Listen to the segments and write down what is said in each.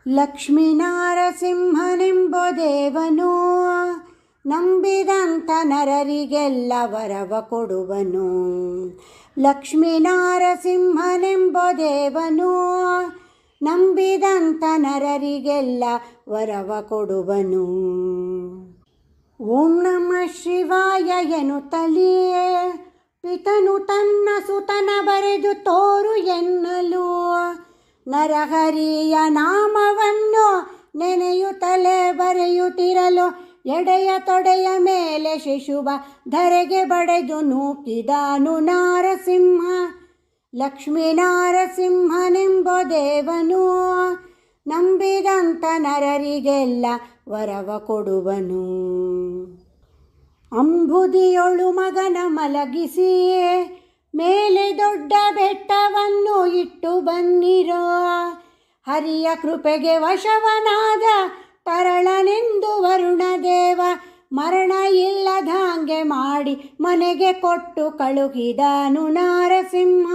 ಲಕ್ಷ್ಮೀನಾರಸಿಂಹನೆಂಬೋ ದೇವನು ನಂಬಿದಂಥ ನರರಿಗೆಲ್ಲ ವರವ ಕೊಡುವನು. ಲಕ್ಷ್ಮೀನಾರಸಿಂಹನೆಂಬೋ ದೇವನು ನಂಬಿದಂಥ ನರರಿಗೆಲ್ಲ ವರವ ಕೊಡುವನು. ಓಂ ನಮಃ ಶಿವಾಯ ಎನ್ನುತ್ತಲಿಯೇ ಪಿತನು ತನ್ನ ಸುತನ ಬರೆದು ತೋರು ಎನ್ನಲು, ನರಹರಿಯ ನಾಮವನ್ನು ನೆನೆಯುತ್ತಲೇ ಬರೆಯುತ್ತಿರಲು ಎಡೆಯ ತೊಡೆಯ ಮೇಲೆ ಶಿಶುವ ಧರೆಗೆ ಬಡೆದು ನೂಕಿದಾನು ನಾರಸಿಂಹ. ಲಕ್ಷ್ಮೀನಾರಸಿಂಹನೆಂಬೋ ದೇವನು ನಂಬಿದಂಥ ನರರಿಗೆಲ್ಲ ವರವ ಕೊಡುವನು. ಅಂಬುದಿಯೊಳು ಮಗನ ಮಲಗಿಸಿ ಮೇಲೆ ದೊಡ್ಡ ಬೆಟ್ಟವನ್ನು ಇಟ್ಟು ಬನ್ನಿರೋ, ಹರಿಯ ಕೃಪೆಗೆ ವಶವನಾದ ತರಳನೆಂದು ವರುಣದೇವ ಮರಣ ಇಲ್ಲದಂಗೆ ಮಾಡಿ ಮನೆಗೆ ಕೊಟ್ಟು ಕಳುಹಿದನು ನಾರಸಿಂಹ.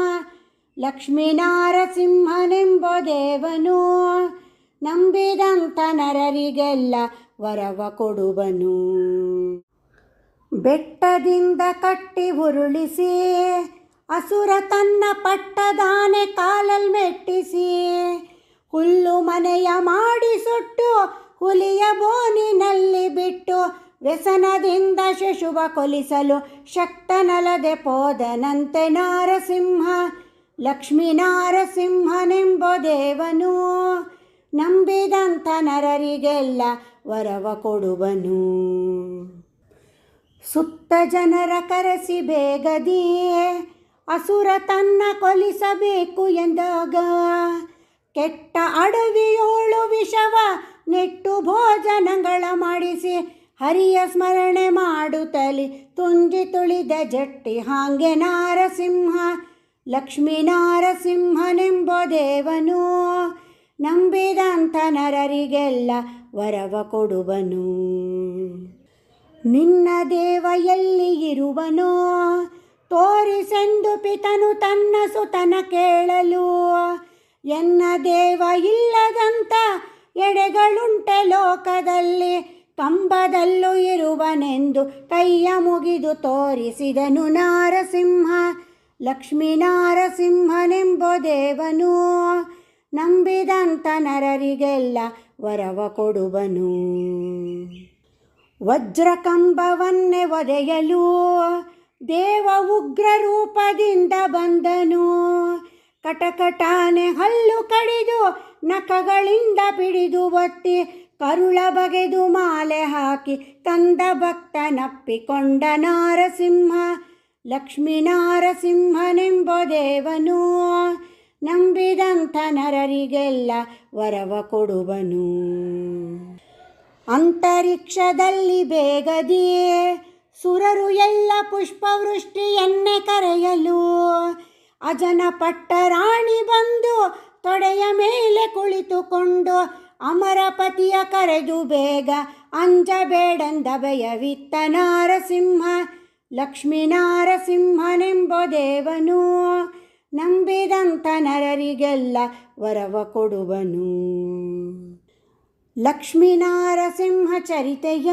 ಲಕ್ಷ್ಮೀನಾರಸಿಂಹನೆಂಬೋ ದೇವನು ನಂಬಿದಂಥ ನರರಿಗೆಲ್ಲ ವರವ ಕೊಡುವನು. ಬೆಟ್ಟದಿಂದ ಕಟ್ಟಿ ಉರುಳಿಸಿ ಅಸುರ ತನ್ನ ಪಟ್ಟದಾನೆ ಕಾಲಲ್ಲಿ ಮೆಟ್ಟಿಸಿ, ಹುಲ್ಲು ಮನೆಯ ಮಾಡಿ ಸುಟ್ಟು ಹುಲಿಯ ಬೋನಿನಲ್ಲಿ ಬಿಟ್ಟು ವ್ಯಸನದಿಂದ ಶಿಶುವ ಕೊಲಿಸಲು ಶಕ್ತನಲ್ಲದೆ ಪೋದನಂತೆ ನಾರಸಿಂಹ. ಲಕ್ಷ್ಮೀನಾರಸಿಂಹನೆಂಬೋ ದೇವನು ನಂಬಿದಂಥ ನರರಿಗೆಲ್ಲ ವರವ ಕೊಡುವನು. ಸುತ್ತ ಜನರ ಕರೆಸಿ ಬೇಗದಿಯೇ ಅಸುರ ತನ್ನ ಕೊಲಿಸಬೇಕು ಎಂದಾಗ, ಕೆಟ್ಟ ಅಡವಿಯೋಳು ವಿಷವ ನೆಟ್ಟು ಭೋಜನಗಳ ಮಾಡಿಸಿ ಹರಿಯ ಸ್ಮರಣೆ ಮಾಡುತ್ತಲಿ ತುಂಜಿ ತುಳಿದ ಜಟ್ಟಿ ಹಾಗೆ ನಾರಸಿಂಹ. ಲಕ್ಷ್ಮೀನಾರಸಿಂಹನೆಂಬೋ ದೇವನು ನಂಬಿದಂಥ ನರರಿಗೆಲ್ಲ ವರವ ಕೊಡುವನು. ನಿನ್ನ ದೇವ ಎಲ್ಲಿ ಇರುವನೋ ತೋರಿಸೆಂದು ಪಿತನು ತನ್ನ ಸುತನ ಕೇಳಲು, ಎನ್ನ ದೇವ ಇಲ್ಲದಂಥ ಎಡೆಗಳುಂಟೆ ಲೋಕದಲ್ಲಿ ಕಂಬದಲ್ಲೂ ಇರುವನೆಂದು ಕೈಯ ಮುಗಿದು ತೋರಿಸಿದನು ನಾರಸಿಂಹ. ಲಕ್ಷ್ಮೀನಾರಸಿಂಹನೆಂಬೋ ದೇವನು ನಂಬಿದಂಥ ನರರಿಗೆಲ್ಲ ವರವ ಕೊಡುವನು. ವಜ್ರಕಂಬವನ್ನೇ ಒದೆಯಲು ದೇವ ಉಗ್ರ ರೂಪದಿಂದ ಬಂದನು, ಕಟಕಟಾನೆ ಹಲ್ಲು ಕಡಿದು ನಖಗಳಿಂದ ಬಿಡಿದು ಒತ್ತಿ ಕರುಳ ಬಗೆದು ಮಾಲೆ ಹಾಕಿ ತಂದ ಭಕ್ತನಪ್ಪಿಕೊಂಡ ನಾರಸಿಂಹ. ಲಕ್ಷ್ಮೀನಾರಸಿಂಹನೆಂಬೋ ದೇವನು ನಂಬಿದಂಥ ನರರಿಗೆಲ್ಲ ವರವ ಕೊಡುವನು. ಅಂತರಿಕ್ಷದಲ್ಲಿ ಬೇಗದಿಯೇ ಸುರರು ಎಲ್ಲ ಪುಷ್ಪವೃಷ್ಟಿಯನ್ನೇ ಕರೆಯಲು, ಅಜನ ಪಟ್ಟರಾಣಿ ಬಂದು ತೊಡೆಯ ಮೇಲೆ ಕುಳಿತುಕೊಂಡು ಅಮರಪತಿಯ ಕರೆದು ಬೇಗ ಅಂಜಬೇಡೆಂದ ಭಯವಿತ್ತ ನಾರಸಿಂಹ. ಲಕ್ಷ್ಮೀನಾರಸಿಂಹನೆಂಬೋ ದೇವನು ನಂಬಿದಂಥ ನರರಿಗೆಲ್ಲ ವರವ ಕೊಡುವನು. ಲಕ್ಷ್ಮೀನಾರಸಿಂಹ ಚರಿತೆಯ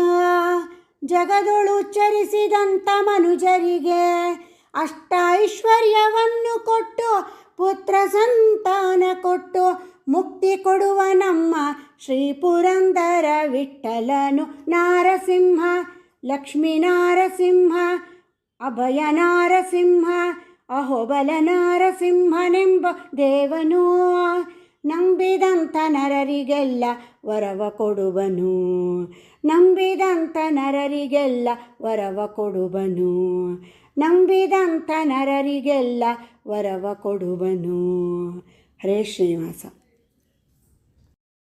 ಜಗದೊಳು ಉಚ್ಚರಿಸಿದಂಥ ಮನುಜರಿಗೆ ಅಷ್ಟ ಐಶ್ವರ್ಯವನ್ನು ಕೊಟ್ಟು ಪುತ್ರ ಸಂತಾನ ಕೊಟ್ಟು ಮುಕ್ತಿ ಕೊಡುವ ನಮ್ಮ ಶ್ರೀ ಪುರಂದರ ವಿಠ್ಠಲನು ನಾರಸಿಂಹ. ಲಕ್ಷ್ಮೀನಾರಸಿಂಹ ಅಭಯ ನಾರಸಿಂಹ ಅಹೋಬಲ ನಾರಸಿಂಹನೆಂಬ ದೇವನು ನಂಬಿದಂಥ ನರರಿಗೆಲ್ಲ ವರವ ಕೊಡುವನು. ನಂಬಿದಂಥ ನರರಿಗೆಲ್ಲ ವರವ ಕೊಡುವನು. ನಂಬಿದಂಥ ನರರಿಗೆಲ್ಲ ವರವ ಕೊಡುವನು. ಹರೇ ಶ್ರೀನಿವಾಸ.